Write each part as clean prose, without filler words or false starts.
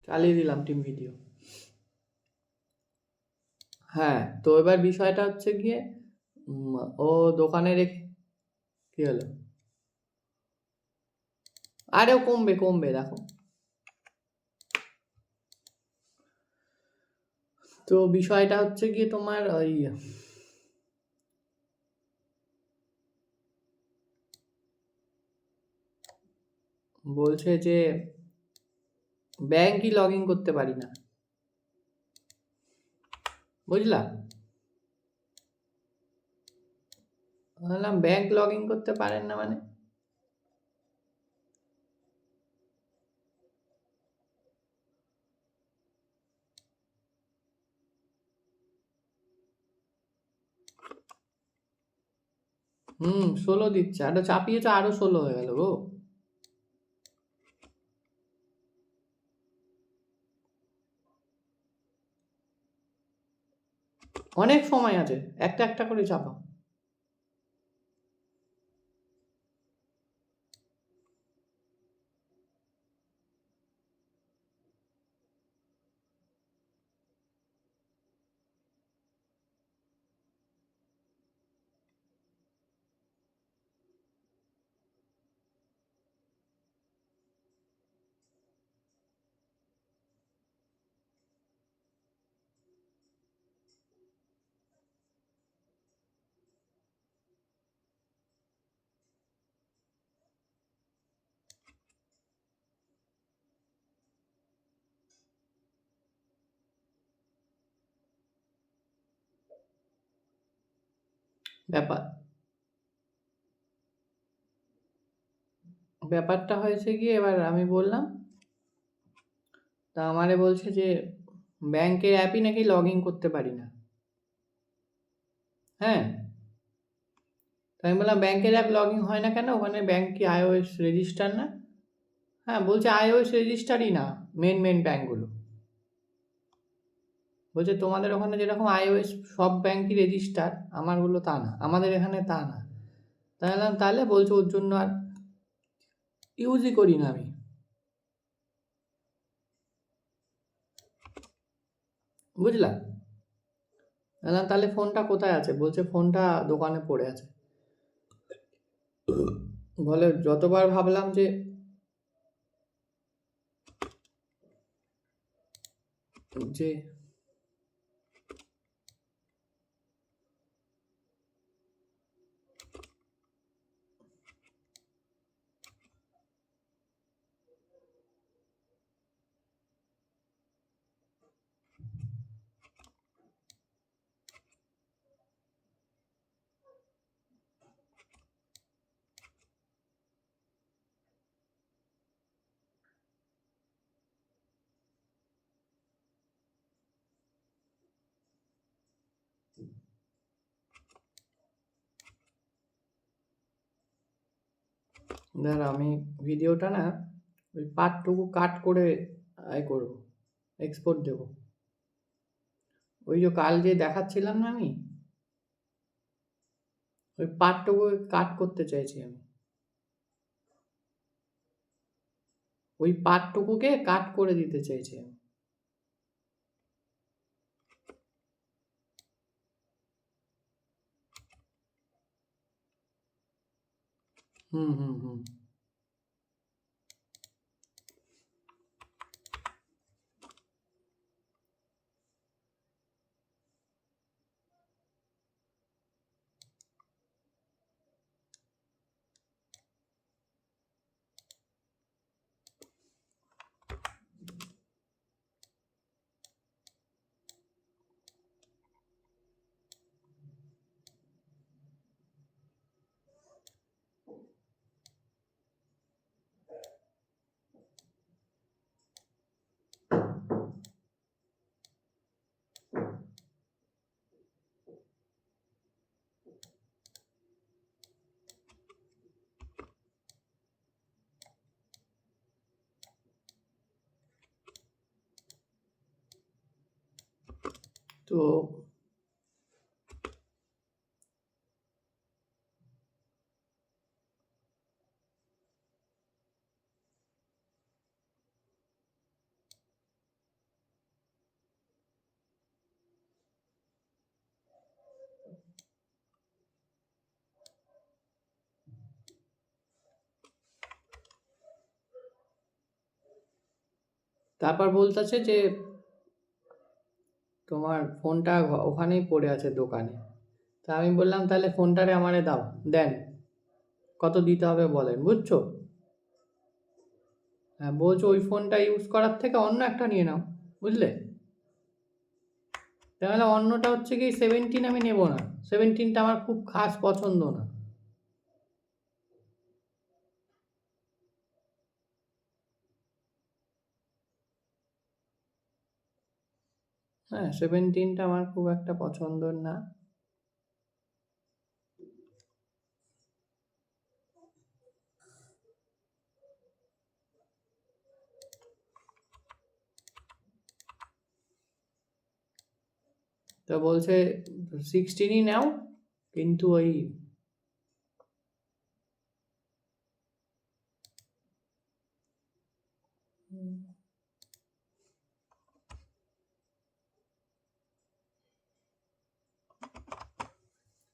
চালিয়ে দিলাম team video. হ্যাঁ, তো এবার বিষয়টা হচ্ছে গিয়ে ও দোকানে রেখে কি হলো? আরেও কমবে কমবে দেখো। তো বিষয়টা হচ্ছে গিয়ে তোমার ওই বলছে যে ব্যাংকই লগ ইন করতে পারি না, বুঝলা? বললাম ব্যাংক লগ ইন করতে পারেন না মানে? হুম, 16 দিচ্ছে, আরো চাপিয়েছে, আরো 16 হয়ে গেল গো। অনেক সময় আছে, একটা একটা করে চাপাও। ব্যাপার ব্যাপারটা হয়েছে গিয়ে, এবার আমি বললাম, তা আমারে বলছে যে ব্যাংকের অ্যাপই নাকি লগ ইন করতে পারি না। হ্যাঁ, তো আমি বললাম ব্যাংকের অ্যাপ লগ ইন হয় না কেন, ওখানে ব্যাংক কি iOS রেজিস্টার না? হ্যাঁ, বলছে iOS রেজিস্টারই না মেন ব্যাংকগুলো। বলছে তোমাদের ওখানে যেরকম iOS সব ব্যাংকই রেজিস্টার, আমারগুলো তা না, আমাদের এখানে তা না। তাহলে বলছে ওর জন্য আর ইউজই করি না আমি। বুঝলা? বললাম তাহলে ফোনটা কোথায় আছে? বলছে ফোনটা দোকানে পড়ে আছে। বলে যতবার ভাবলাম যে ধর আমি ভিডিওটা না ওই পার্টটুকু কাট করে করবো, এক্সপোর্ট দেবো। ওই যে কাল যে দেখাচ্ছিলাম না আমি, ওই পার্টটুকু কাট করতে চাইছি আমি। ওই পার্টটুকুকে কাট করে দিতে চাইছি আমি। হুম হুম হুম। তো তারপর বলতেছে যে তোমার ফোনটা ওখানেই পড়ে আছে দোকানে। তা আমি বললাম তাহলে ফোনটারে আমারে দাও, দেন, কত দিতে হবে বলেন, বুঝছো? হ্যাঁ, বলছো ওই ফোনটা ইউজ করার থেকে অন্য একটা নিয়ে নাও, বুঝলে? তাহলে অন্যটা হচ্ছে কি 17 আমি নেব না, 17টা আমার খুব খাস পছন্দ না। হ্যাঁ, 17টা আমার খুব একটা পছন্দের না। তো বলছে 16ই নাও, কিন্তু ওই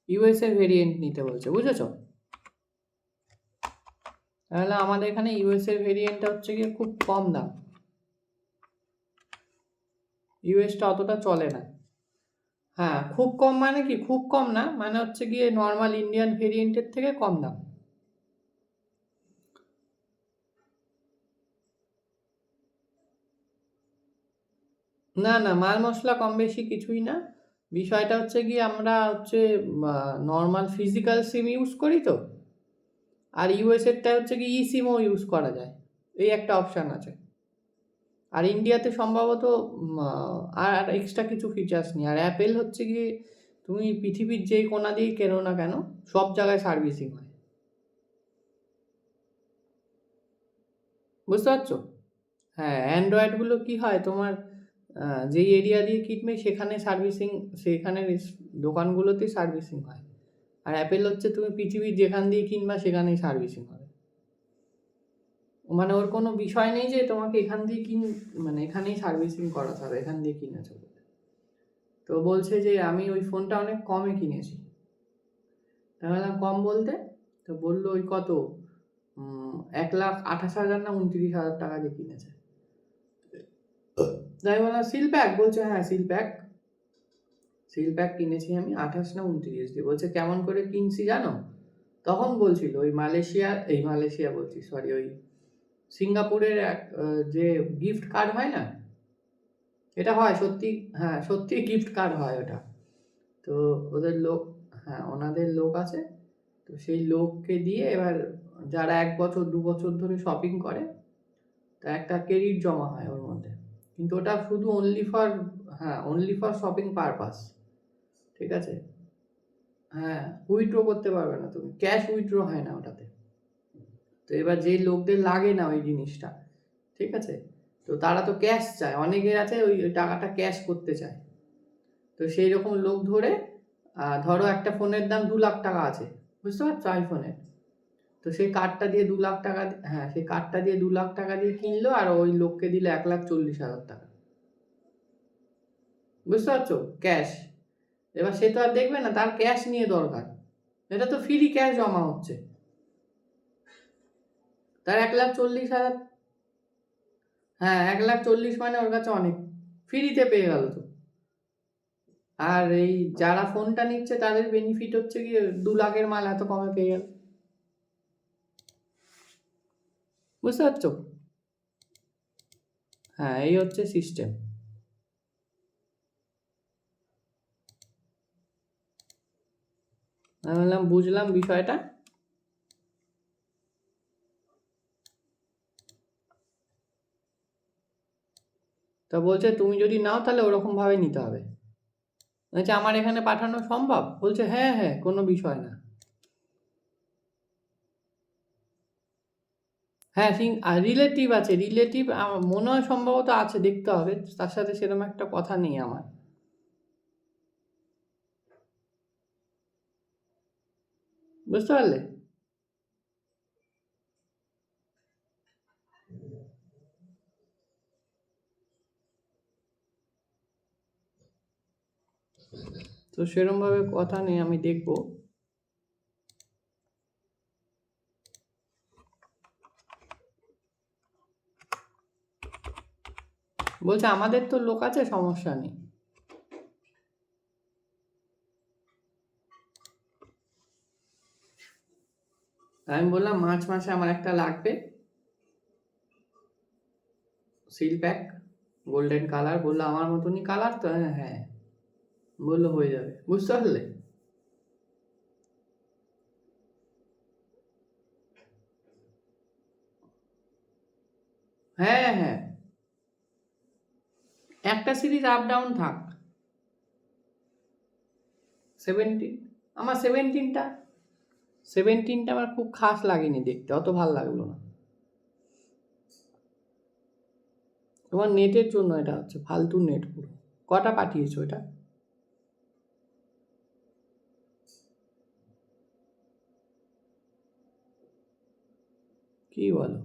ইউএস এর ভেরিয়েন্ট নিতে বলছে, বুঝেছো? তাহলে আমাদের এখানে ইউএস এর ভেরিয়েন্টটা হচ্ছে গিয়ে খুব কম দাম, ইউএসটা অতটা চলে না। হ্যাঁ, খুব কম মানে কি, খুব কম না, মানে হচ্ছে গিয়ে নর্মাল ইন্ডিয়ান ভেরিয়েন্টের থেকে কম দাম। না না, মাল মশলা কম বেশি কিছুই না। বিষয়টা হচ্ছে গিয়ে আমরা হচ্ছে নর্মাল ফিজিক্যাল সিম ইউজ করি তো, আর ইউএসএরটা হচ্ছে কি ই সিমও ইউজ করা যায়, এই একটা অপশান আছে। আর ইন্ডিয়াতে সম্ভবত আর এক্সট্রা কিছু ফিচার্স নেই। আর অ্যাপেল হচ্ছে গিয়ে তুমি পৃথিবীর যেই কোণা দিয়েই কেনো না কেন, সব জায়গায় সার্ভিসিং হয়, বুঝতে পারছো? হ্যাঁ, অ্যান্ড্রয়েডগুলো কি হয় তোমার, যেই এরিয়া দিয়ে কিনবে সেখানে সার্ভিসিং, সেখানে দোকানগুলোতেই সার্ভিসিং হয়। আর অ্যাপেল হচ্ছে তুমি পৃথিবীর যেখান দিয়ে কিনবা সেখানেই সার্ভিসিং হবে, মানে ওর কোনো বিষয় নেই যে তোমাকে এখান দিয়ে মানে এখানেই সার্ভিসিং করাতে হবে, এখান দিয়ে কিনেছো বলে। তো বলছে যে আমি ওই ফোনটা অনেক কমে কিনেছি। তা বললাম কম বলতে? তো বললো ওই কত 1,28,000 না 29,000 টাকা দিয়ে কিনেছে। তাই বললাম সিল প্যাক, বলছে হ্যাঁ সিল প্যাক, সিল প্যাক কিনেছি আমি 28 না 29 দিয়ে। বলছে কেমন করে কিনছি জানো? তখন বলছিল ওই মালয়েশিয়া বলছি, সরি, ওই সিঙ্গাপুরের এক যে গিফট কার্ড হয় না, এটা হয় সত্যি, হ্যাঁ সত্যি গিফট কার্ড হয় ওটা। তো ওদের লোক, হ্যাঁ ওনাদের লোক আছে, তো সেই লোককে দিয়ে এবার যারা 1 বছর 2 বছর ধরে শপিং করে, তা একটা ক্রেডিট জমা হয় ওর মধ্যে, কিন্তু ওটা শুধু অনলি ফর, হ্যাঁ অনলি ফর শপিং পারপাস, ঠিক আছে? হ্যাঁ, উইথড্র করতে পারবে না তুমি, ক্যাশ উইথড্র হয় না ওটাতে। তো এবার যে লোকদের লাগে না ওই জিনিসটা, ঠিক আছে, তো তারা তো ক্যাশ চায়, অনেকের আছে ওই টাকাটা ক্যাশ করতে চায়। তো সেই রকম লোক ধরে, ধরো একটা ফোনের দাম 2 লাখ টাকা আছে, বুঝতে পারছো, আইফোনের। তো সেই কার্ডটা দিয়ে 2 লাখ টাকা, হ্যাঁ সেই কার্ডটা দিয়ে 2 লাখ টাকা দিয়ে কিনলো, আর ওই লোককে দিলে 1,40,000 টাকা, বুঝতে পারছো, ক্যাশ। এবার সে তো আর দেখবে না, তার ক্যাশ নিয়ে দরকার, এটা তো ফ্রি ক্যাশ জমা হচ্ছে, তার 1,40,000। হ্যাঁ, 1,40,000 মানে ওর কাছে অনেক, ফ্রিতে পেয়ে গেল তো। আর এই যারা ফোনটা নিচ্ছে তাদের বেনিফিট হচ্ছে কি 2 লাখের মাল এত কমে পেয়ে গেল, বুঝতে পারছো? হ্যাঁ, এই হচ্ছে সিস্টেম। আমি বললাম বুঝলাম বিষয়টা। তা বলছে তুমি যদি নাও তাহলে ওরকম ভাবে নিতে হবে। বলছে আমার এখানে পাঠানো সম্ভব? বলছে হ্যাঁ হ্যাঁ, কোনো বিষয় না। হ্যাঁ, রিলেটিভ আছে, রিলেটিভ মনে হয় সম্ভবত আছে, দেখতে হবে, তার সাথে সেরকম একটা কথা নেই আমার, বুঝতে পারলে? তো সেরকম ভাবে কথা নেই, আমি দেখবো। বলছে আমাদের তো লোক আছে, সমস্যা নেই। আমি বললাম মার্চ মাসে আমার একটা লাগবে সিল প্যাক, গোল্ডেন কালার। বললো আমার মতনই কালার তো? হ্যাঁ। বললো হয়ে যাবে, বুঝতে পারলে? হ্যাঁ হ্যাঁ, একটা সিরিজ আপ ডাউন থাক। 17, আমার 17টা আমার খুব খাস লাগেনি দেখতে, অত ভাল লাগলো না। তোমার নেটের জন্য এটা হচ্ছে, ফালতু নেট পুরো। কটা পাঠিয়েছো এটা? কি বলো?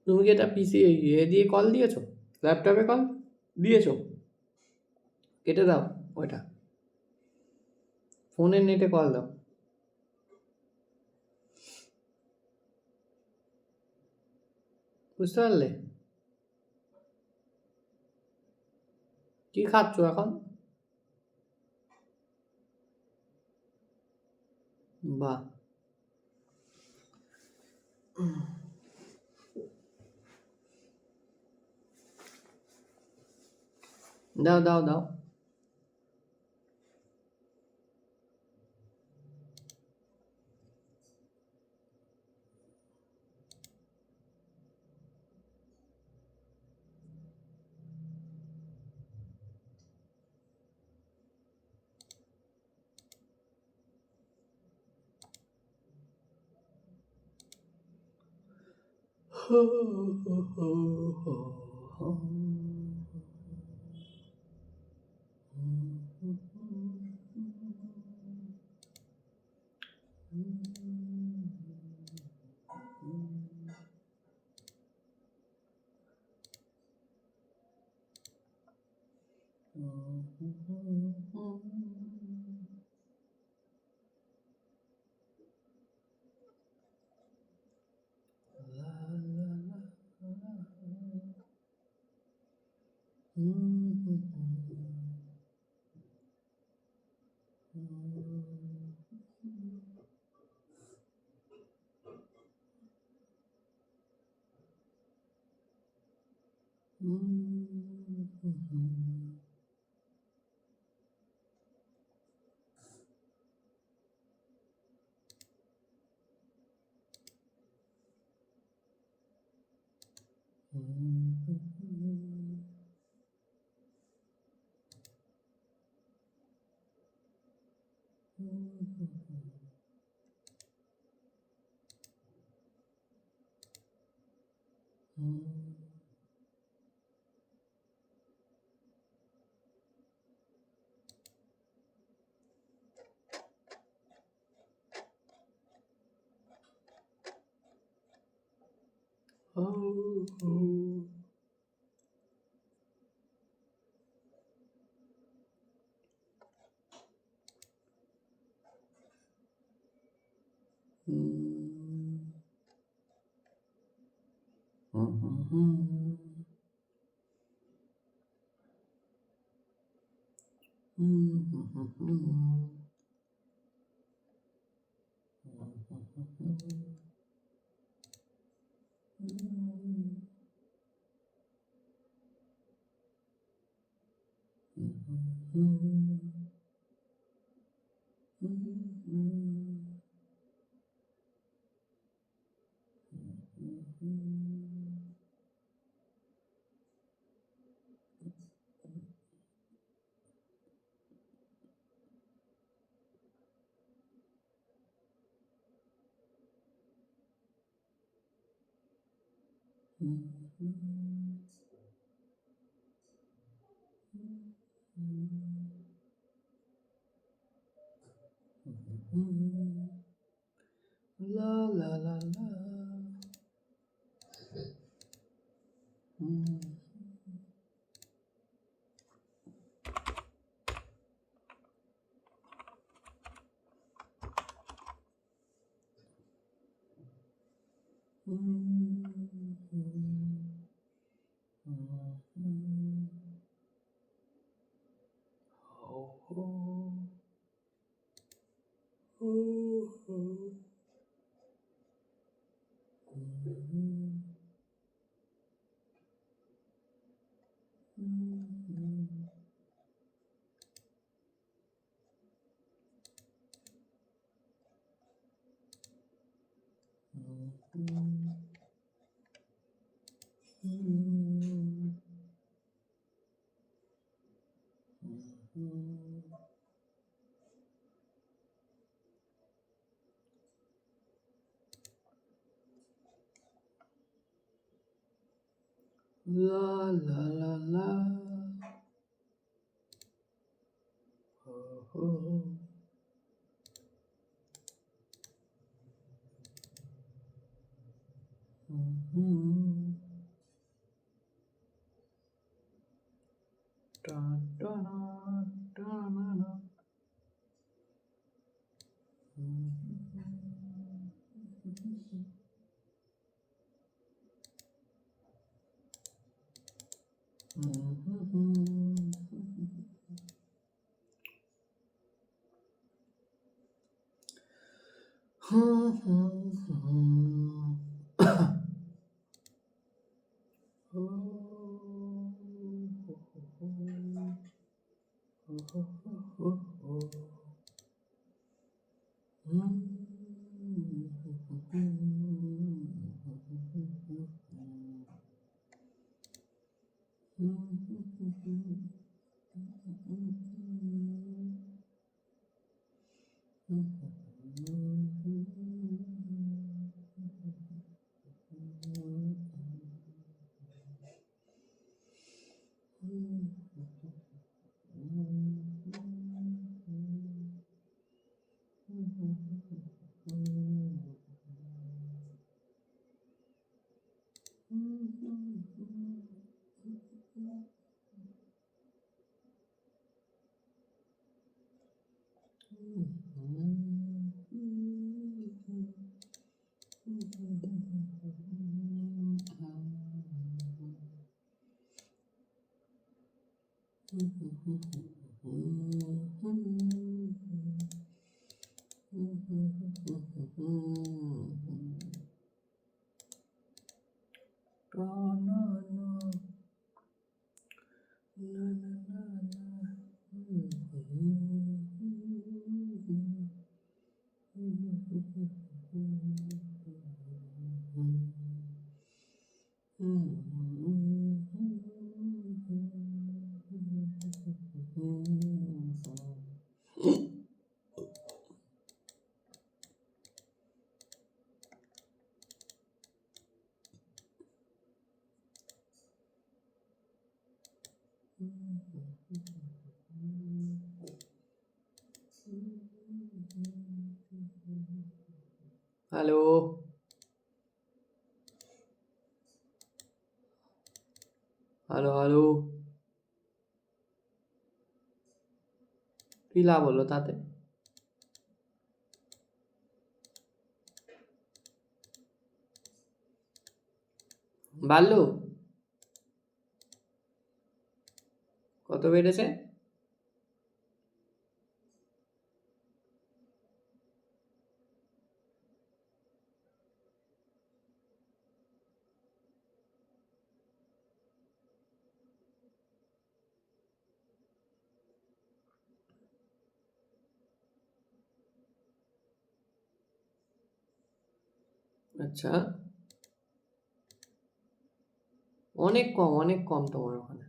তুমি কি এটা পিসি এ দিয়ে কল দিয়েছো? ল্যাপটপে কল দিয়েছো? কেটে দাও ওইটা, ফোনের নেটে কল দাও। বুঝতে পারলে? কি খাচ্ছো এখন? বাহ, দাও দাও দাও। La la la la. La la la la. Oh, oh. Da, da, da, da, da. Hello hello hello কি লাভ হলো তাতে? বাড়লো? কত বেড়েছে? আচ্ছা, অনেক কম তোমার ওখানে।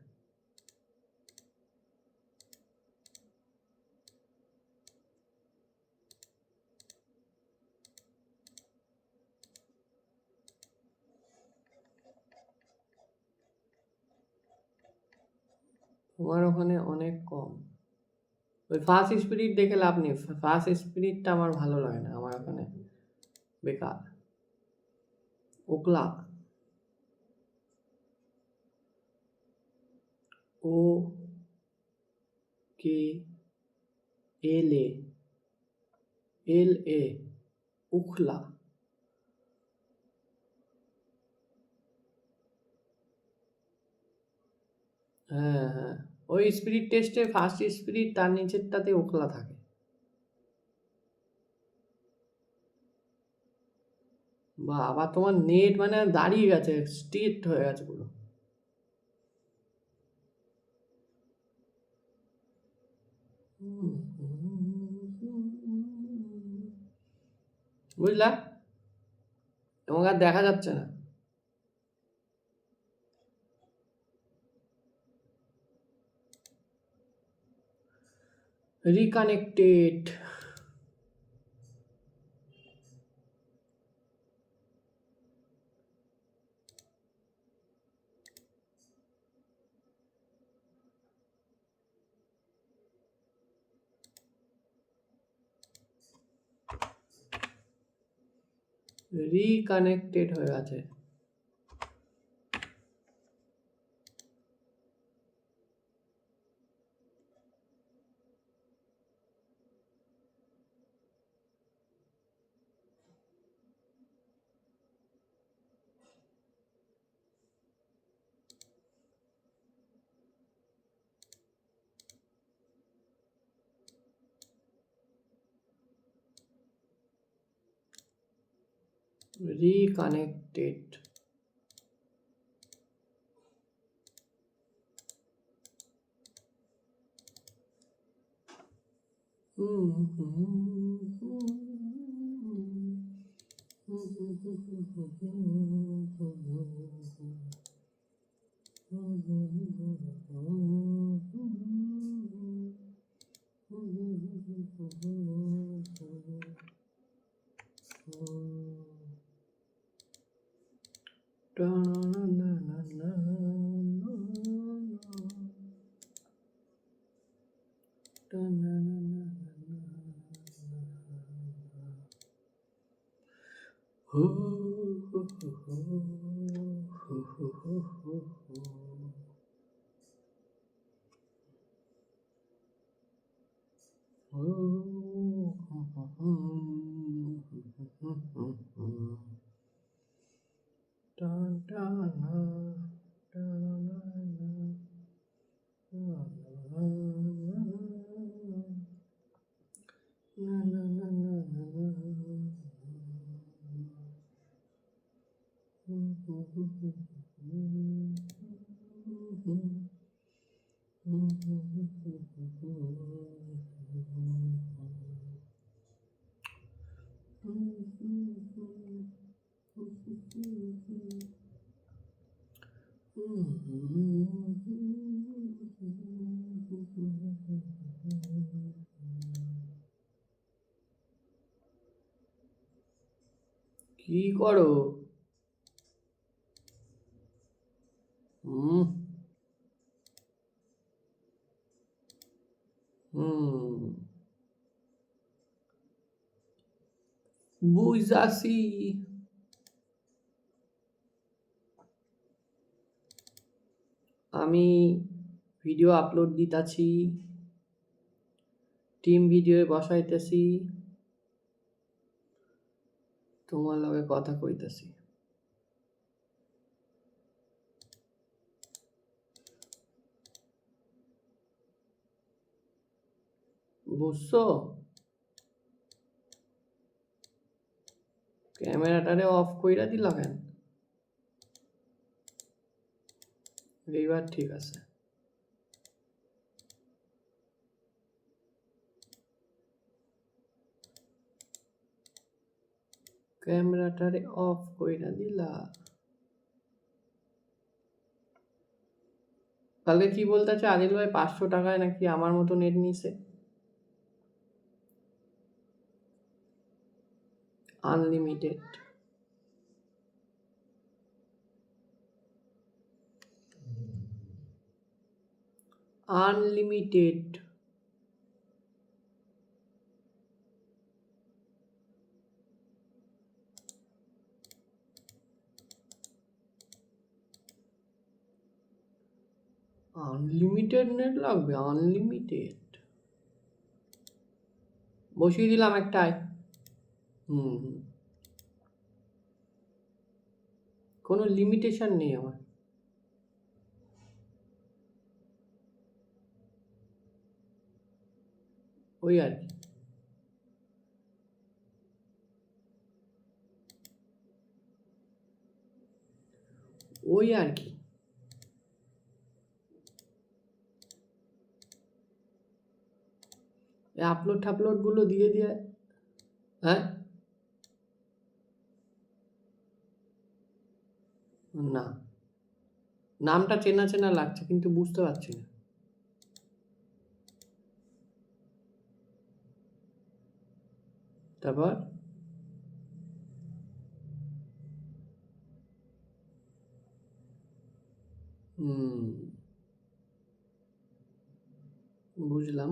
তোমার ওখানে অনেক কম। ওই ফার্স্ট স্পিরিট দেখে লাভ নেই, ফার্স্ট স্পিরিটটা আমার ভালো লাগে না, আমার ওখানে বেকার। ওকলা, ও কে এল এ, এল এ, উখলা। হ্যাঁ হ্যাঁ, ওই স্পিরিট টেস্টে ফার্স্ট স্পিরিট তার নিচেরটাতে ওখলা থাকে। বাবা তোমার নেট মানে দাঁড়িয়ে গেছে, স্ট্রেট হয়ে গেছে পুরো। বুঝলা, তোমাকে আর দেখা যাচ্ছে না। রিকানেক্টেড। রিকানেক্টেড হয়ে আছে। রিকানেক্টেড। কি করো? বুঝাছি। আমি ভিডিও আপলোড দিতাছি, টিম ভিডিও বসাইতেছি, তোমার লগে কথা কইতাছি। বুঝছো? ক্যামেরাটারে অফ কইরা দিলা কেন? এইবার ঠিক আছে। ক্যামেরাটারে অফ কইরা দিলা। কালকে কি বলতেছে আদিল ভাই, 500 টাকায় নাকি আমার মতো নেট নিছে, আনলিমিটেড। আনলিমিটেড। আনলিমিটেড নেট লাগবে? আনলিমিটেড বসিয়ে দিলাম একটাই। কোনো লিমিটেশন নেই আমার। ওই আর কি। ওই আর কি। আপলোড টাপলোড গুলো দিয়ে দিয়ে, হ্যাঁ না, নামটা চেনা চেনা লাগছে কিন্তু বুঝতে পারছি না। তারপর বুঝলাম।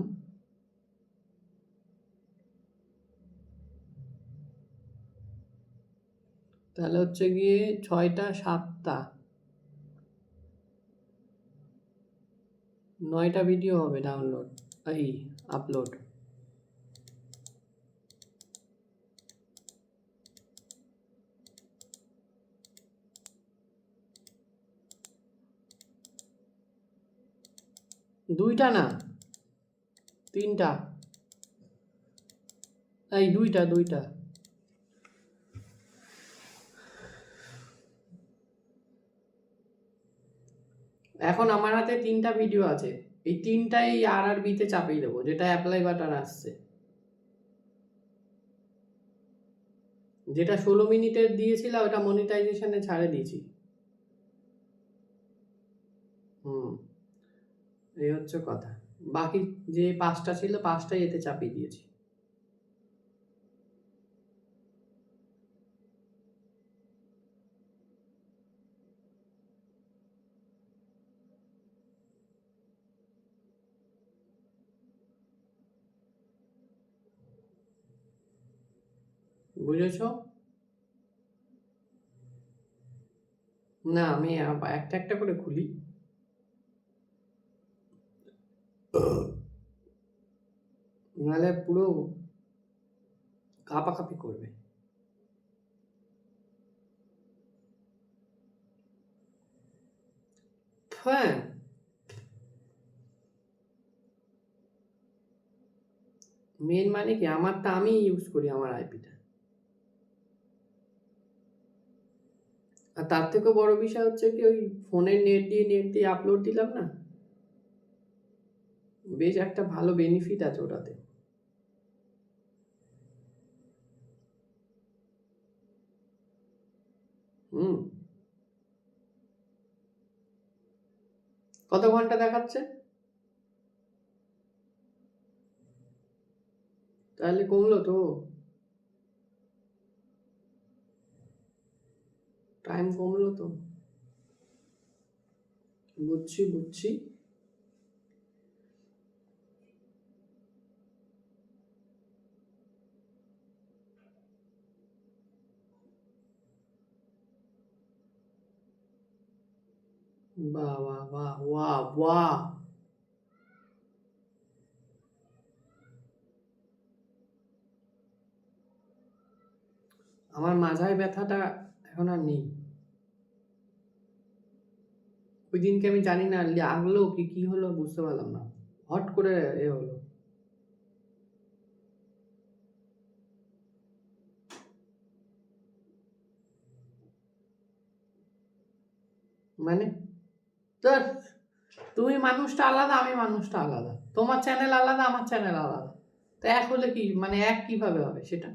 তাহলে হচ্ছে গিয়ে 6টা 7টা 9টা ভিডিও হবে ডাউনলোড, এই আপলোড। দুইটা না, 3টা, এই দুইটা। এখন আমার হাতে 3টা ভিডিও আছে, এই 3টাই RRB-তে চাপিয়ে দেবো, যেটা অ্যাপ্লাই বাটন আসছে, যেটা 16 মিনিটের দিয়েছিলাম ওটা মনিটাইজেশনে ছাড়ে দিয়েছি। এই হচ্ছে কথা। বাকি যে 5টা ছিল 5টাই এতে চাপিয়ে দিয়েছি। বুঝেছ? না, আমি একটা একটা করে খুলি, নাহলে পুরো কাঁপাকাঁপি করবে। হ্যাঁ, মেন মানে কি, আমারটা আমি ইউজ করি, আমার আইপিটা। আর তার থেকেও বড় বিষয় হচ্ছে কি, ওই ফোনের নেট দিয়ে আপলোড দিলাম না, বেশ একটা ভালো বেনিফিট আছে ওটাতে। কত ঘন্টা দেখাচ্ছে? তাহলে কমলো তো, টাইম কমলো তো। বুঝছি। বাহ বাহ বাহ, ওয়াহ ওয়াহ। আমার মাথায় ব্যথাটা এখন আর নেই। ওই দিনকে আমি জানি না লাগলো কি হলো বুঝতে পারলাম না, হট করে হলো। মানে তো তুমি মানুষটা আলাদা, আমি মানুষটা আলাদা, তোমার চ্যানেল আলাদা, আমার চ্যানেল আলাদা, তো এক হলে কি মানে এক কিভাবে হবে সেটা?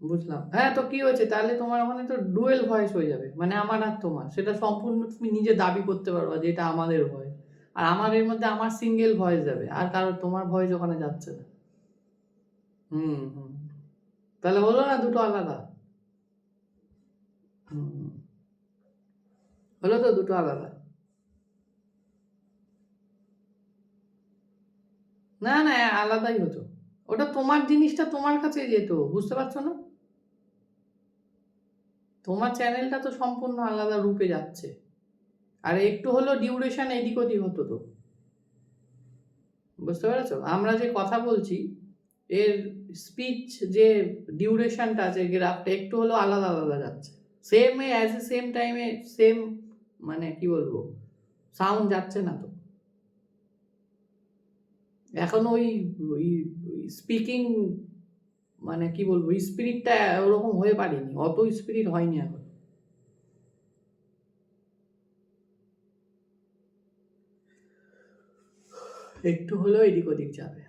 বুঝলাম। হ্যাঁ, তো কি হয়েছে তাহলে? তোমার ওখানে তো ডুয়েল ভয়েস হয়ে যাবে, মানে আমার আর তোমার, সেটা সম্পূর্ণ তুমি নিজে দাবি করতে পারবা যে এটা আমাদের ভয়েস, আর আমাদের মধ্যে আমার সিঙ্গেল ভয়েস যাবে, আর কারো তোমার ভয়েস ওখানে যাচ্ছে না। হুম। তাহলে হলো না দুটো আলাদা? হুম, হলো তো দুটো আলাদা। না না, আলাদাই হতো। ওটা তোমার জিনিসটা তোমার কাছে যেত, বুঝতে পারছো না? তোমার চ্যানেলটা তো সম্পূর্ণ আলাদা রূপে যাচ্ছে, আর একটু হলো ডিউরেশন এদিক ওদিক হতো তো, বুঝতে পেরেছো? আমরা যে কথা বলছি এর স্পিচ যে ডিউরেশনটা আছে, গ্রাফটা একটু হলো আলাদা আলাদা যাচ্ছে, সেম অ্যাজ এ সেম টাইমে সেম, মানে কি বলবো, সাউন্ড যাচ্ছে না তো এখন। ওই ওই স্পিকিং মানে কি বলবো, স্পিরিটটা ওরকম হয়ে পারেনি, অত স্পিরিট হয়নি এখন। একটু হলেও এদিক ওদিক যাবে।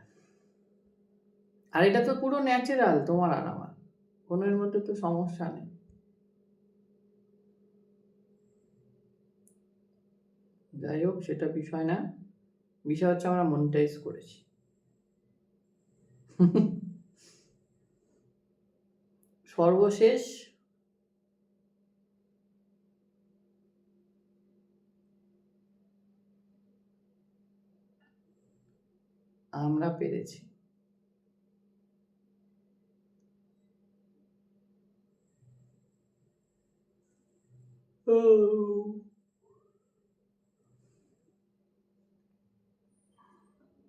আর এটা তো পুরো ন্যাচারাল, তোমার আর আমার কোনো এর মধ্যে তো সমস্যা নেই। যাই হোক, সেটা বিষয় না, বিষয় হচ্ছে আমরা মনিটাইজ করেছি। সর্বশেষ আমরা পেরেছি।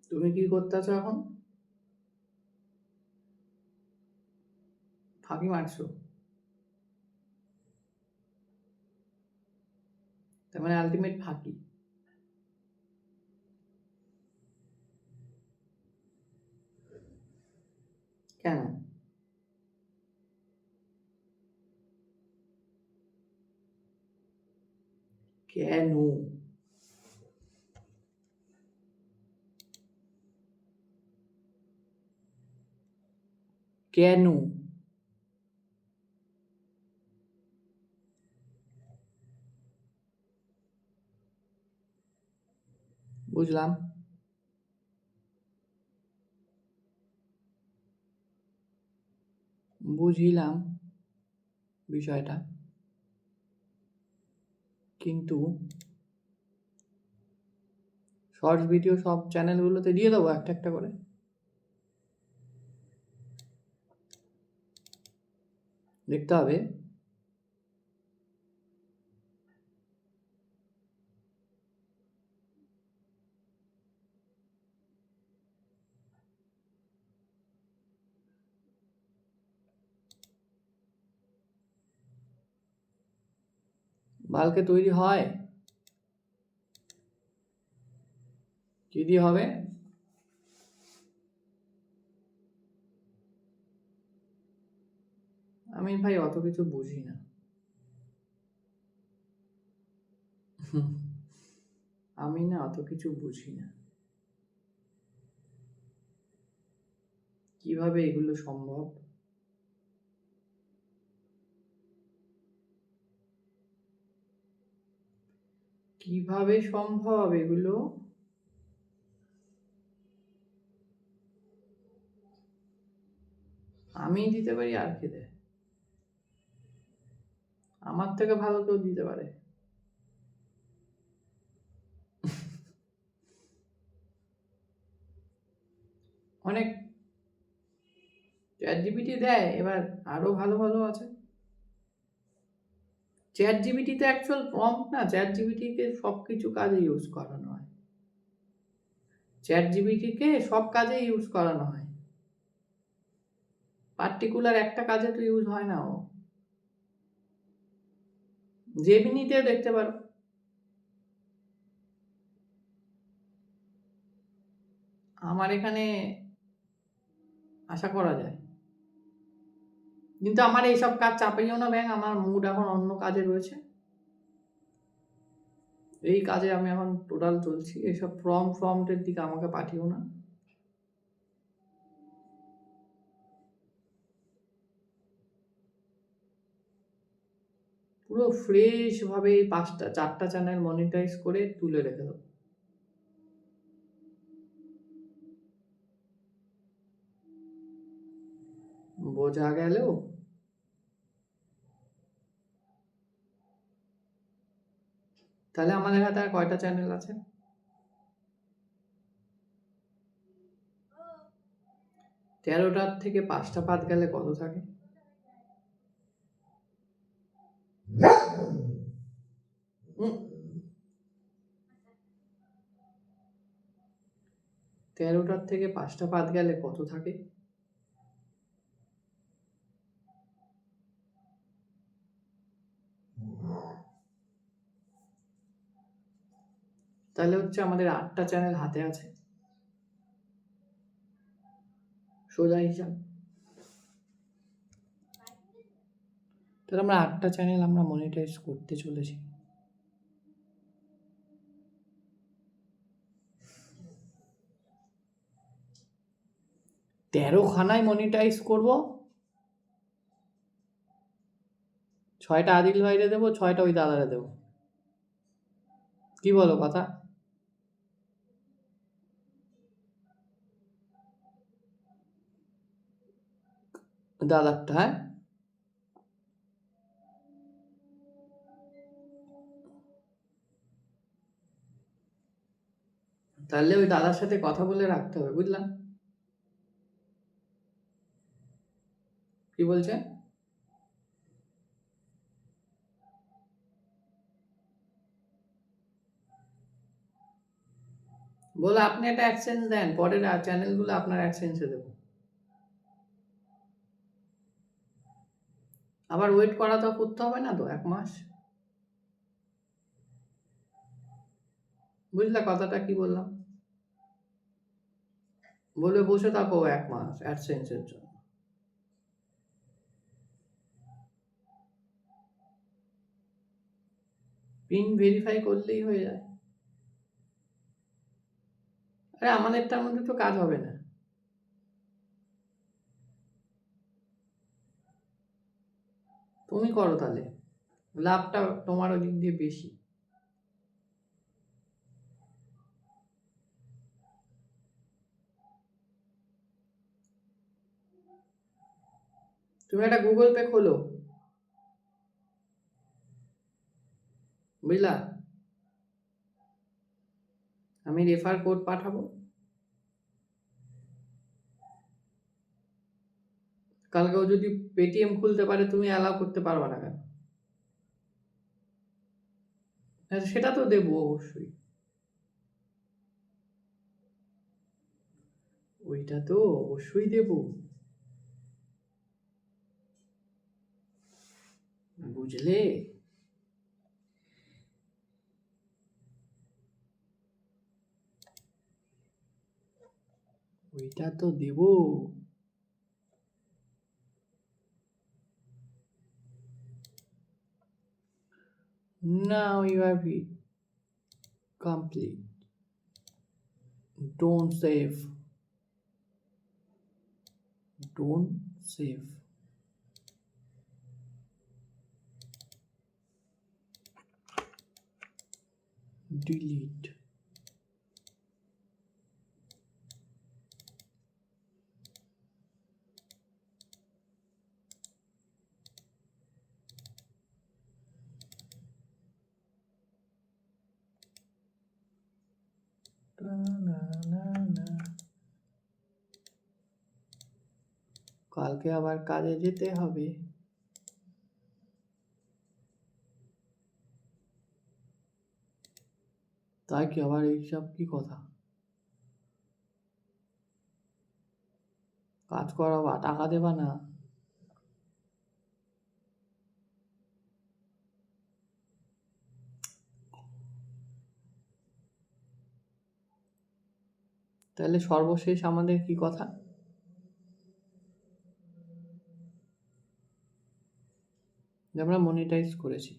তুমি কি করতেছো এখন? ফাঁকি মারছো? তার মানে আলটিমেট ফাঁকি। কেন? কেন? কেন? বুঝলাম, বুঝিলাম বিষয়টা, কিন্তু শর্টস ভিডিও সব চ্যানেলগুলোতে দিয়ে দেবো একটা একটা করে? দেখতে হবে। বালকে তৈরি হয়? কি দিয়ে হবে? আমি ভাই অত কিছু বুঝি না। আমি না অত কিছু বুঝি না, কিভাবে এগুলো সম্ভব। কিভাবে সম্ভব এগুলো? আমি দিতে পারি, আর কে দেয়? আমার থেকে ভালো কেউ দিতে পারে? অনেক চ্যাট জিপিটি দেয়, এবার আরো ভালো ভালো আছে। চ্যাট জিপিটি তো অ্যাকচুয়াল প্রম্পট না, চ্যাট জিপিটিকে সব কিছু কাজে ইউজ করানো হয়। চ্যাট জিপিটিকে সব কাজে ইউজ করানো হয়, পার্টিকুলার একটা কাজে তো ইউজ হয় না। ও জেমিনিতে দেখতে পারো। আমার এখানে আশা করা যায়, কিন্তু আমার এইসব কাজ চাপাইও না ব্যাং, আমার মুড এখন অন্য কাজে রয়েছে। এই কাজে আমি এখন টোটাল চলছি, এইসব ফর্মের দিকে আমাকে পাঠিও না। পুরো ফ্রেশ ভাবে এই 4টা চ্যানেল মনিটাইজ করে তুলে রেখে দেবো। বোঝা গেল? তাহলে আমাদের হাতে আর কয়টা চ্যানেল আছে? 13টার থেকে 5টা বাদ গেলে কত থাকে? 13টার থেকে 5টা বাদ গেলে কত থাকে? তাহলে হচ্ছে আমাদের 8টা চ্যানেল হাতে আছে, সোজা হিসাব। তাহলে আমরা 8টা চ্যানেল আমরা মনিটাইজ করতে চলেছি। তেরো খানায় মনিটাইজ করব, 6টা আদিল ভাইরে দেবো, 6টা ওই দাদারে দেবো। কি বলো কথা? দাদারটা, হ্যাঁ তাহলে ওই দাদার সাথে কথা বলে রাখতে হবে, বুঝলাম। কি বলছে? বলে আপনি একটা অ্যাডসেন্স দেন, পরের চ্যানেলগুলো আপনার অ্যাডসেন্সে দেবো। আবার ওয়েট করা তো করতে হবে না তো 1 মাস? বুঝলা কথাটা কি বললাম? বলে বসে থাকো 1 মাস অ্যাডসেন্সের জন্য। পিন ভেরিফাই করলেই হয়ে যায়। আরে আমাদেরটার মধ্যে তো কাজ হবে না। তুমি করো তাহলে, লাভটা তোমার ওদিক দিয়ে বেশি। তুমি একটা গুগল পে খোলো, বুঝলা? আমি রেফার কোড পাঠাবো, কালকেও যদি পেটিএম খুলতে পারে তুমি অ্যালাউ করতে পারবা না কেন? হ্যাঁ, সেটা তো দেবো অবশ্যই, ওইটা তো অবশ্যই দেবো, বুঝলে? ওইটা তো দেবো। Now you have it complete. Don't save. Don't save. Delete. কালকে আবার কাজে যেতে হবে। তাই কি আবার এইসব কি কথা? কাজ করাবা, টাকা দেবা না? তাহলে সর্বশেষ আমাদের কি কথা? যে আমরা মনিটাইজ করেছি,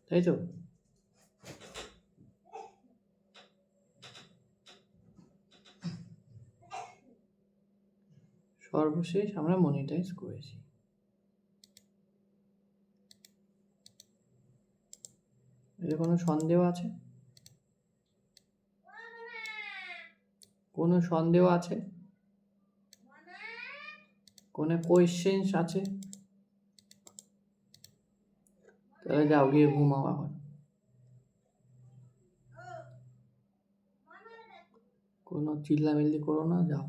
তাই তো? সর্বশেষ আমরা মনিটাইজ করেছি। এর কোনো সন্দেহ আছে? কোনো সন্দেহ আছে? কোনো কোয়েশ্চেন্স আছে? তাহলে যাও গিয়ে ঘুমাও এখন। কোনো চিল্লামিল্লি করো না, যাও।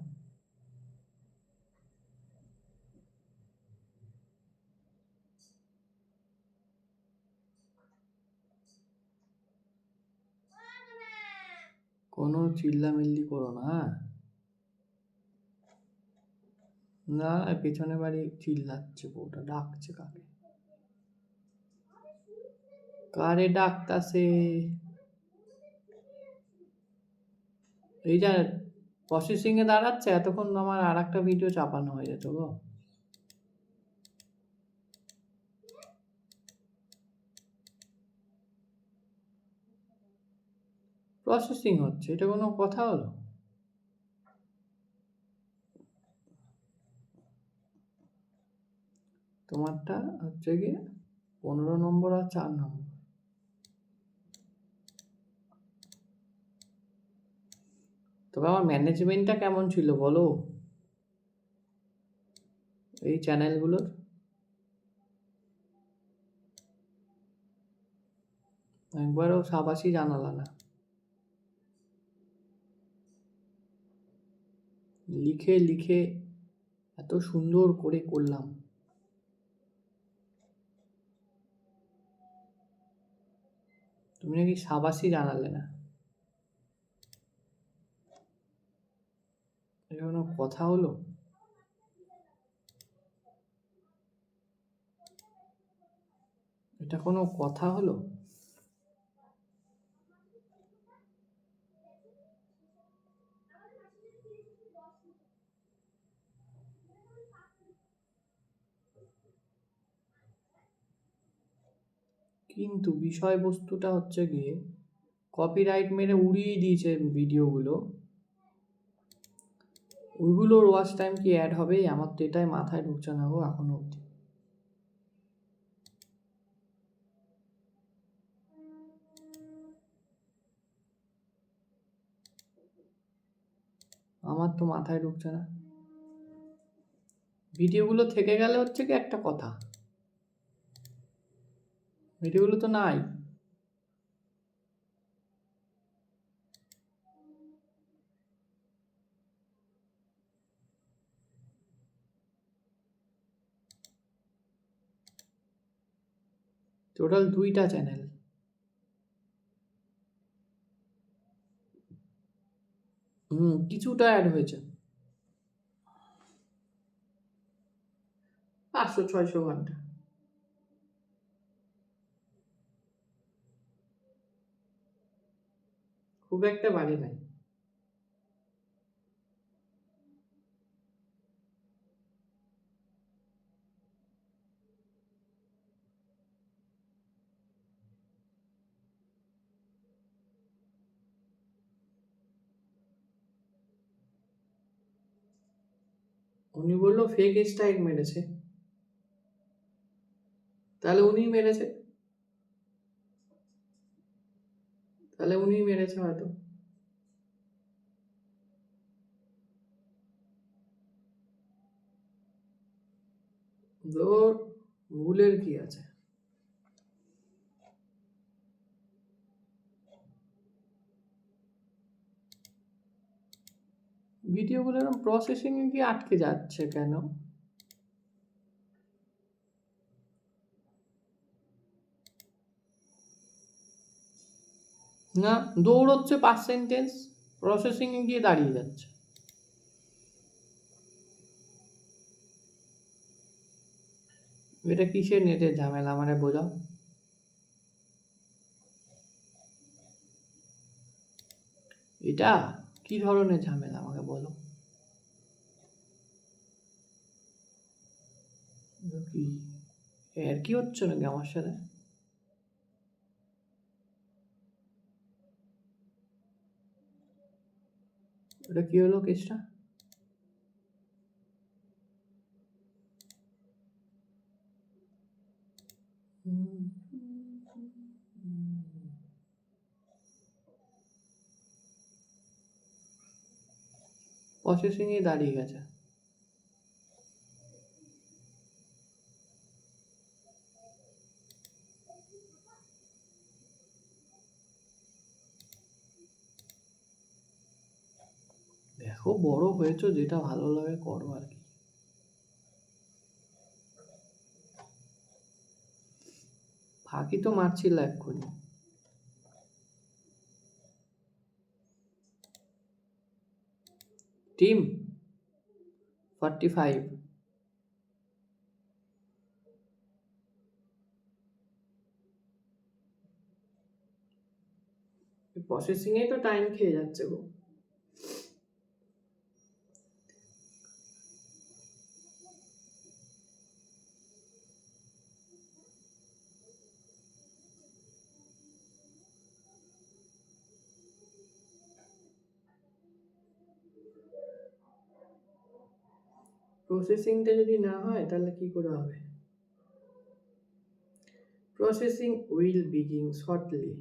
কোনো চিল্লামিল্লি করো না, হ্যাঁ? না, পেছনে বাড়ি চিল্লাচ্ছে, বউটা ডাকছে কাকে। কারে ডাকতাছে? এইটা প্রসেসিং এ দাঁড়াচ্ছে, এতক্ষণ আমার আর একটা ভিডিও চাপানো হয়ে যেত গো। প্রসেসিং হচ্ছে, এটা কোনো কথা হলো? তোমারটা হচ্ছে গিয়ে 15 নম্বর আর 4 নম্বর। তবে আমার ম্যানেজমেন্টটা কেমন ছিল বলো এই চ্যানেলগুলোর? একবারও সাবাসই জানালা না। লিখে লিখে এত সুন্দর করে করলাম, তুমি নাকি সাবাসই জানালে না। এটা কোনো কথা হলো? এটা কোনো কথা হলো? কিন্তু বিষয়বস্তুটা হচ্ছে গিয়ে কপিরাইট মেরে উড়িয়ে দিয়েছে ভিডিওগুলো। ওইগুলোর ওয়াচ টাইম কি অ্যাড হবে? আমার তো এটাই মাথায় ঢুকছে না গো এখনো অব্দি। আমার তো মাথায় ঢুকছে না। ভিডিওগুলো থেকে গেলে হচ্ছে কি একটা কথা, ভিডিওগুলো তো নাই। টোটাল 2টা চ্যানেল। কিছুটা অ্যাড হয়েছে, 500-600 ঘন্টা। খুব একটা বাড়ে নাই। উনি বললো ফেক স্ট্রাইক মেরেছে, তাহলে উনিই মেরেছে, তাহলে উনিই মেরেছে হয়তো। ওর ভুলের কি আছে? ভিডিওগুলো এরকম প্রসেসিং এ গিয়ে আটকে যাচ্ছে কেন? না, দৌড়চ্ছে 5 সেন্টেন্স, প্রসেসিং এ গিয়ে দাঁড়িয়ে যাচ্ছে। এটা কিসের নেটের ঝামেলা আমারে বোঝাও। এটা কি ধরনের ঝামেলা আমাকে বলো। কি এর কি হচ্ছে নাকি আমার সাথে? এটা কি হলো কেসটা? প্রসেসিং এ দাঁড়িয়ে গেছে। দেখো বড় হয়েছো, যেটা ভালো লাগে করো আর কি। ফাঁকি তো মারছিল এক্ষুনি। টিম 45। প্রসেসিং এ তো টাইম খেয়ে যাচ্ছে গো। প্রসেসিংটা যদি না হয় তাহলে কি করে হবে? Processing will begin shortly.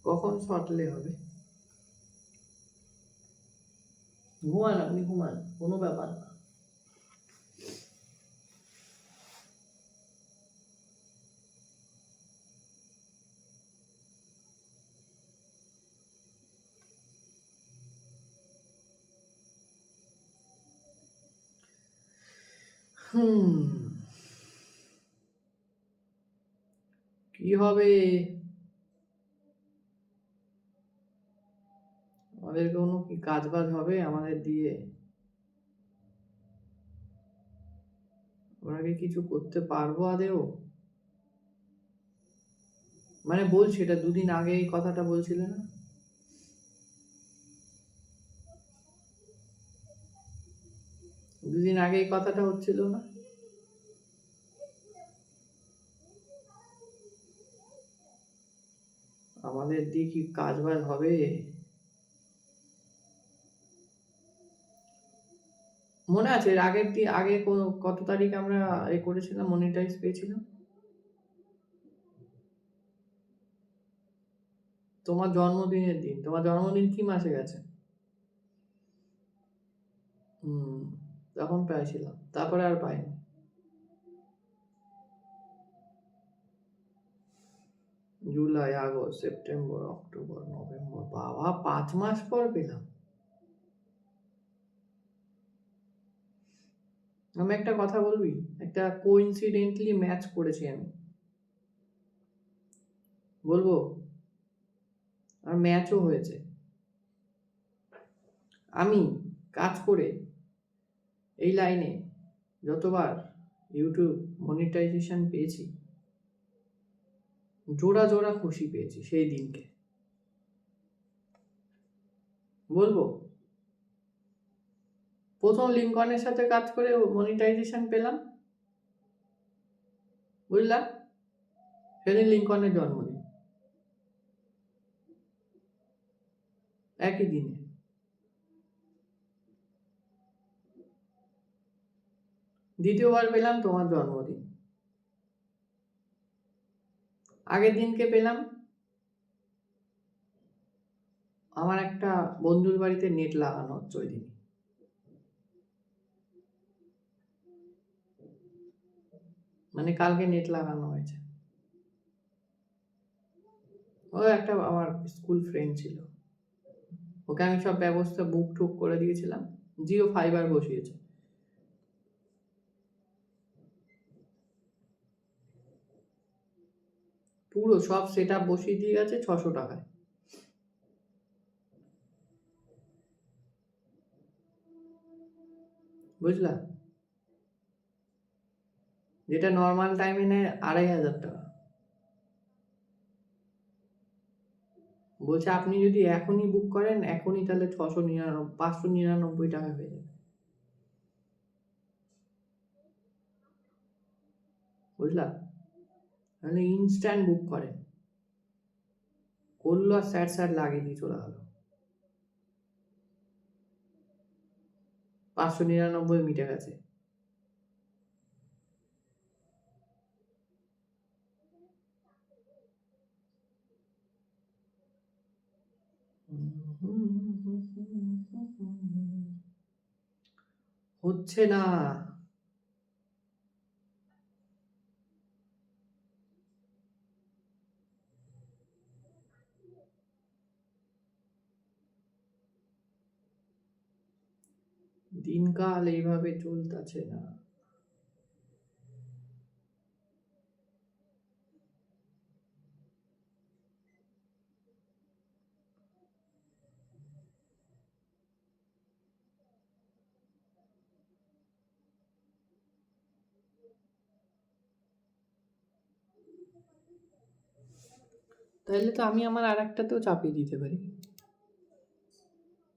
কখন শর্টলি হবে? ঘুমান, আপনি ঘুমান, কোনো ব্যাপার না। কি হবে? আমাদের কোনো কি কাজ বাজ হবে আমাদের দিয়ে? আমরা কি কিছু করতে পারবো আদেও? মানে বলছি, এটা দুদিন আগে এই কথাটা বলছিলে না? দুদিন আগে এই কথাটা হচ্ছিল না? আমাদের দিয়ে কি কাজ বাজ হবে? মনে আছে এর আগের আগে কত তারিখ আমরা এ করেছিলাম, মনিটাইজ পেয়েছিলাম? তোমার জন্মদিনের দিন। তোমার জন্মদিন কি মাসে গেছে? হুম, তখন পেয়েছিলাম, তারপরে আর পাইনি। July, August, September, October, November, বাবা 5 মাস পর পেলাম। আমি একটা কথা বলবি, একটা কোইন্সিডেন্টলি ম্যাচ করেছি আমি, বলবো? আর ম্যাচও হয়েছে। আমি কাজ করে এই লাইনে যতবার ইউটিউব মনিটাইজেশন পেয়েছি, জোড়া জোড়া খুশি পেয়েছি সেই দিনকে, বলবো? প্রথম লিঙ্কনের সাথে কাজ করে মনিটাইজেশন পেলাম, বুঝলা? সেদিন লিঙ্কনের জন্মদিন, একই দিনে। দ্বিতীয়বার পেলাম তোমার জন্মদিন। আগের দিনকে পেলাম আমার একটা বন্ধুর বাড়িতে নেট লাগানো হচ্ছে ওই দিন। মানে কালকে নেট লাগানো হয়েছে। ও একটা আমার স্কুল ফ্রেন্ড ছিল, ওকে আমি সব ব্যবস্থা বুক টুক করে দিয়েছিলাম, জিও ফাইবার বসিয়েছে। পুরো সব সেট আপ বসিয়ে দিয়ে গেছে 600 টাকায়। বুঝলা? যেটা নর্মাল টাইমে নেয় 2500 টাকা। বলছে আপনি যদি এখনই বুক করেন, এখনই তাহলে 599 টাকা হয়ে যাবে। বুঝলা? তাহলে ইনস্ট্যান্ট বুক করেন। করলো আর স্যার স্যার লাগিয়ে দিয়ে চলে গেল। 599 মিটে গেছে। হচ্ছে না। দিনকাল এইভাবে চলতেছে না। তাহলে তো আমি আমার আর একটাতেও চাপিয়ে দিতে পারি।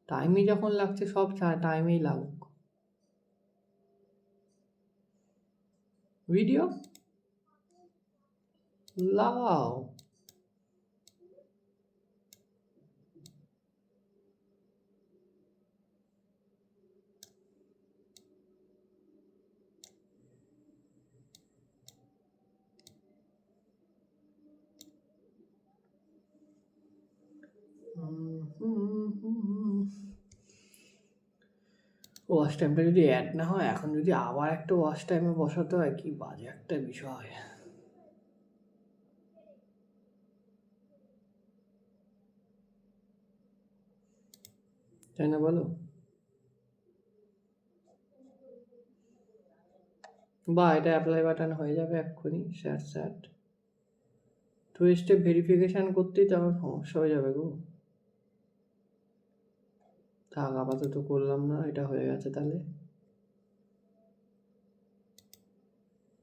টাইমই যখন লাগছে সব টাইমেই লাগুক। ভিডিও লাগাও। ওয়াচ টাইমটা যদি অ্যাড না হয়, এখন যদি আবার একটা ওয়াচ টাইমে বসাতে হয়, কি বাজে একটা বিষয়, তাই না বলো? বা এটা অ্যাপ্লাই বাটন হয়ে যাবে এক্ষুনি, স্যাট টু স্টেপ ভেরিফিকেশন করতেই তো আমার সমস্যা হয়ে যাবে গো। থাক, আপাতত করলাম না, এটা হয়ে গেছে। তাহলে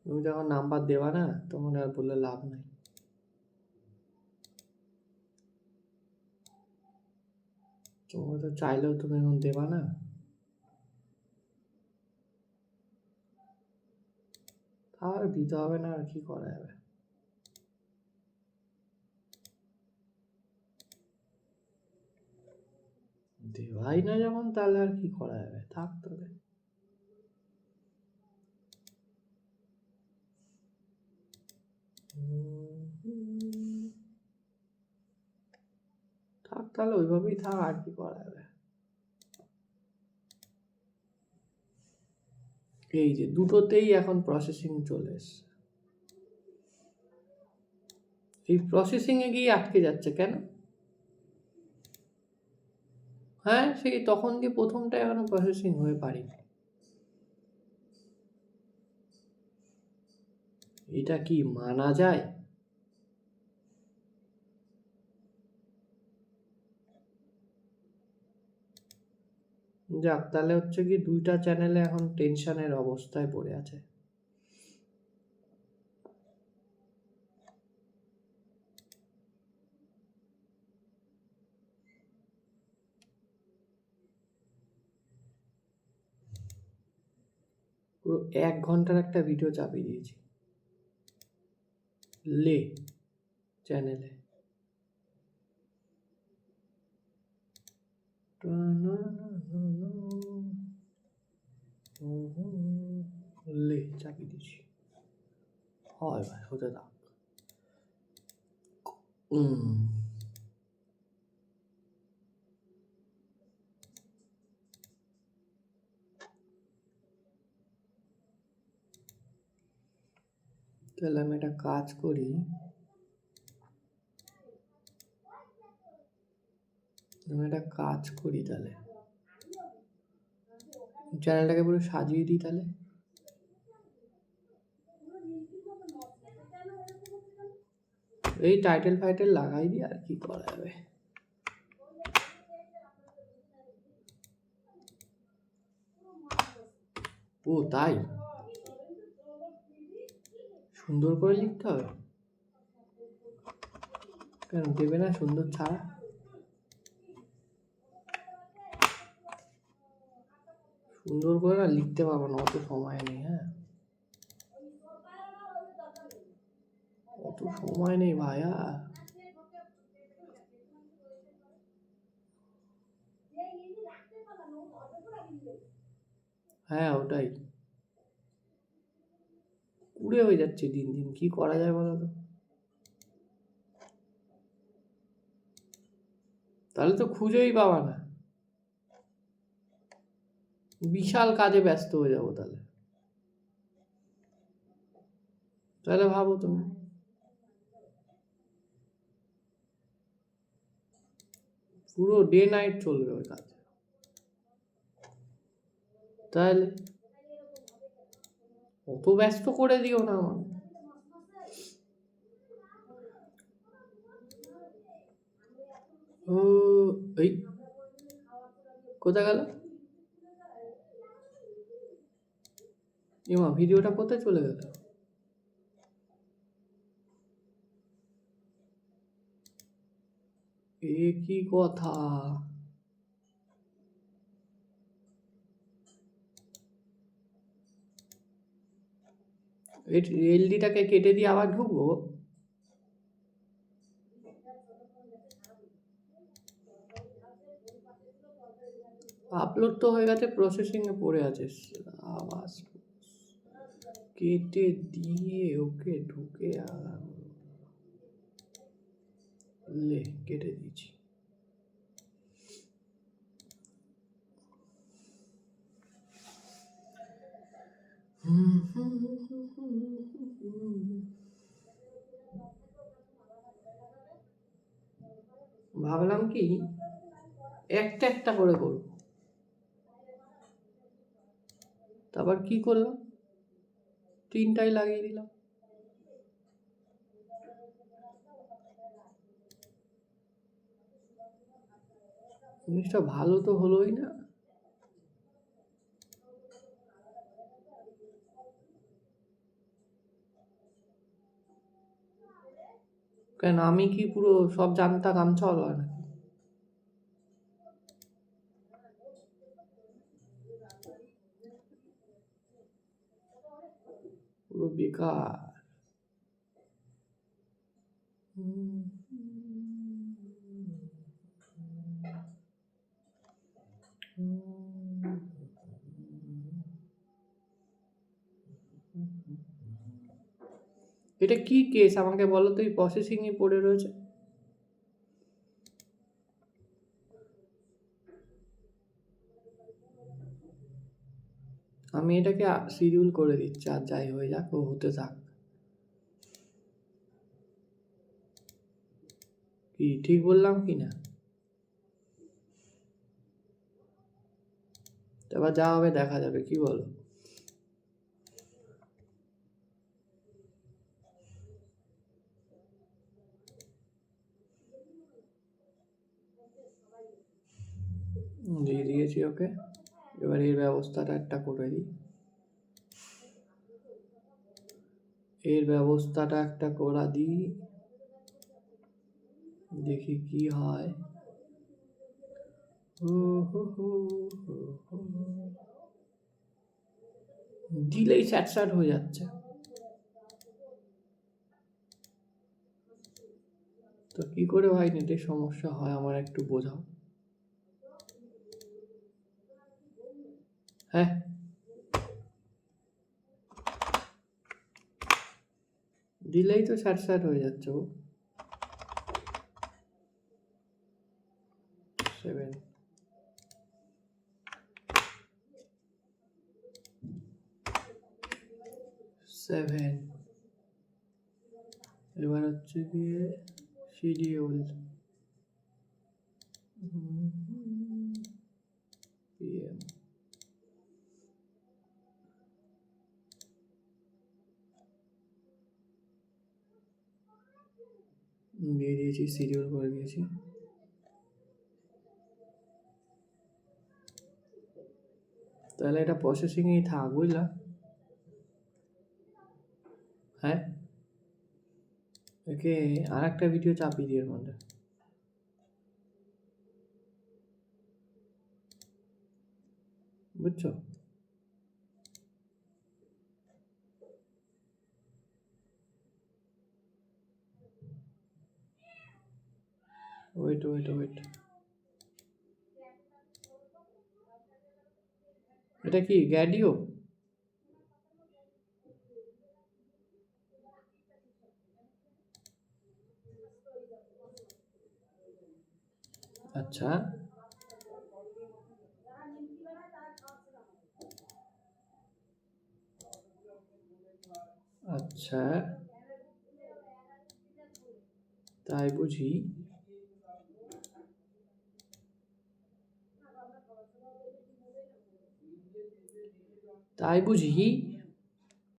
তুমি যখন নাম্বার দেবা না, তখন আর বললে লাভ নাই। তোমাকে তো চাইলেও তুমি এখন দেবা না। আর দিতে হবে না, আর কি করা যাবে। দেওয়াই না যখন, তাহলে আর কি করা যাবে, থাক তবে। থাক তাহলে, ওইভাবেই থাক, আর কি করা যাবে। এই যে দুটোতেই এখন প্রসেসিং চলে এসছে, এই প্রসেসিং এ গিয়ে আটকে যাচ্ছে কেন? হ্যাঁ, সেই তখন দিয়ে প্রথমটা এখনো প্রসেসিং হয়ে পারেনি। এটা কি মানা যায়? যাক, তাহলে হচ্ছে কি দুইটা চ্যানেলে এখন টেনশনের অবস্থায় পড়ে আছে। পুরো 1 ঘন্টার একটা ভিডিও চাপিয়ে দিয়েছি লে চ্যানেলে। লে চাপিয়ে দিয়েছি, হয় ভাই, হতে থাক। তাহলে আমি একটা কাজ করি, তাহলে চ্যানেলটাকে পুরো সাজিয়ে দিই। তাহলে এই টাইটেল ফাইটেল লাগাই দিই, আর কি করা যাবে। ও তাই, সুন্দর করে লিখতে হবে? কেন দেবে না সুন্দর ছাড়া? সুন্দর করে না লিখতে পারবো না, অত সময় নেই। হ্যাঁ, অত সময় নেই ভাইয়া। হ্যাঁ ওটাই, কুড়ে হয়ে যাচ্ছে দিন দিন, কি করা যায় বলো তো? তাহলে তো খুঁজেই পাবা না, বিশাল কাজে ব্যস্ত হয়ে যাবো তাহলে। তাহলে ভাবো তুমি, পুরো ডে নাইট চলবে ওই কাজ। তাহলে অত ব্যস্ত করে দিও না আমার। ও এই কোথায় গেল? ভিডিওটা কোথায় চলে গেল? একই কথা। এলডিটাকে কেটে দিয়ে আবার ঢুকবো। আপলোড তো হয়ে গেছে, প্রসেসিং এ পড়ে আছে। আওয়াজ কেটে দিয়ে ওকে ঢুকে লে কেটে দিয়েছি। ভাবলাম কি একটা একটা করে করব, তারপর কি করলাম, তিনটাই লাগিয়ে দিলাম। জিনিসটা ভালো তো হলোই না। কেন আমি কি পুরো সব জানতা গামছা হলো নাকি? পুরো বেকার। এটা কি কেস আমাকে বলো তো, এই প্রসেসিং এ পড়ে রয়েছে। আমি এটাকে শিডিউল করে দিচ্ছি, আর যাই হয়ে যাক ও হতে থাক। কি ঠিক বললাম কি না? এবার যা হবে দেখা যাবে, কি বলো? দিয়ে দিয়েছি ওকে। এবার এর ব্যবস্থাটা একটা করে দিই, এর ব্যবস্থাটা একটা করা দিই, দেখি কি হয়। দিলেই স্যাট হয়ে যাচ্ছে, তো কি করে ভাই নেটের সমস্যা হয় আমার একটু বোঝাও। হ্যাঁ, দিলেই তো স্যাট হয়ে যাচ্ছে। ও 7 7 এবার হচ্ছে গিয়ে শিডিউল PM দিয়ে দিয়েছি, শিডিউল করে দিয়েছি। তাহলে এটা প্রসেসিংয়েই থাক, বুঝলা? হ্যাঁ, একে আর একটা ভিডিও চাপিয়ে দিয়ে এর মধ্যে, বুঝছো? ওয়েট ওয়েট ওয়েট, এটা কি গ্যাডিও? আচ্ছা আচ্ছা, তাই বুঝি। তাই বুঝি।